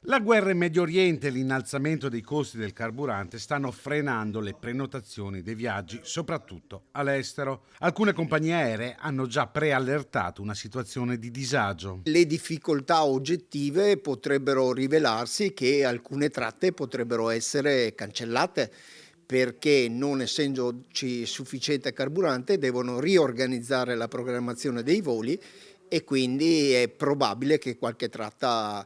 La guerra in Medio Oriente e l'innalzamento dei costi del carburante stanno frenando le prenotazioni dei viaggi, soprattutto all'estero. Alcune compagnie aeree hanno già preallertato una situazione di disagio. Le difficoltà oggettive potrebbero rivelarsi che alcune tratte potrebbero essere cancellate perché non essendoci sufficiente carburante devono riorganizzare la programmazione dei voli e quindi è probabile che qualche tratta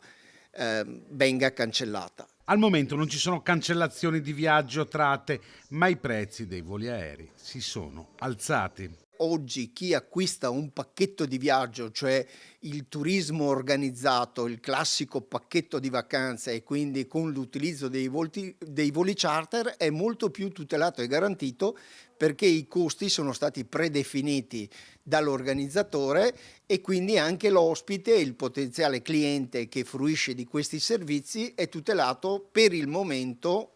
venga cancellata. Al momento non ci sono cancellazioni di viaggi o tratte, ma i prezzi dei voli aerei si sono alzati. Oggi chi acquista un pacchetto di viaggio, cioè il turismo organizzato, il classico pacchetto di vacanza e quindi con l'utilizzo dei voli charter è molto più tutelato e garantito perché i costi sono stati predefiniti dall'organizzatore e quindi anche l'ospite, il potenziale cliente che fruisce di questi servizi è tutelato per il momento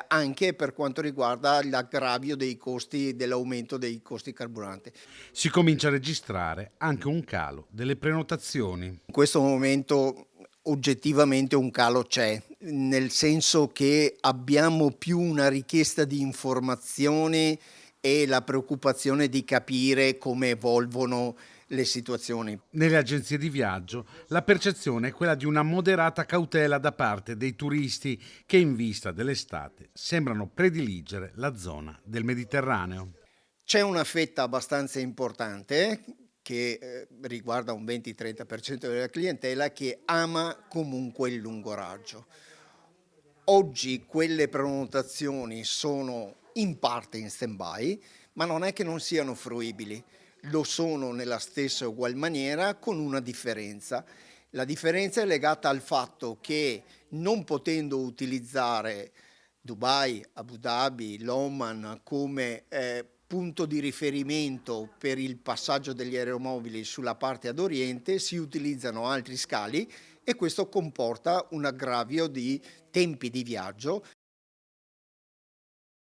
anche per quanto riguarda l'aggravio dei costi dell'aumento dei costi carburante. Si comincia a registrare anche un calo delle prenotazioni. In questo momento oggettivamente un calo c'è, nel senso che abbiamo più una richiesta di informazioni e la preoccupazione di capire come evolvono le situazioni. Nelle agenzie di viaggio la percezione è quella di una moderata cautela da parte dei turisti che in vista dell'estate sembrano prediligere la zona del Mediterraneo. C'è una fetta abbastanza importante che, riguarda un 20-30% della clientela che ama comunque il lungo raggio. Oggi quelle prenotazioni sono in parte in stand-by, ma non è che non siano fruibili, lo sono nella stessa ugual maniera con una differenza. La differenza è legata al fatto che non potendo utilizzare Dubai, Abu Dhabi, l'Oman come punto di riferimento per il passaggio degli aeromobili sulla parte ad oriente, si utilizzano altri scali e questo comporta un aggravio di tempi di viaggio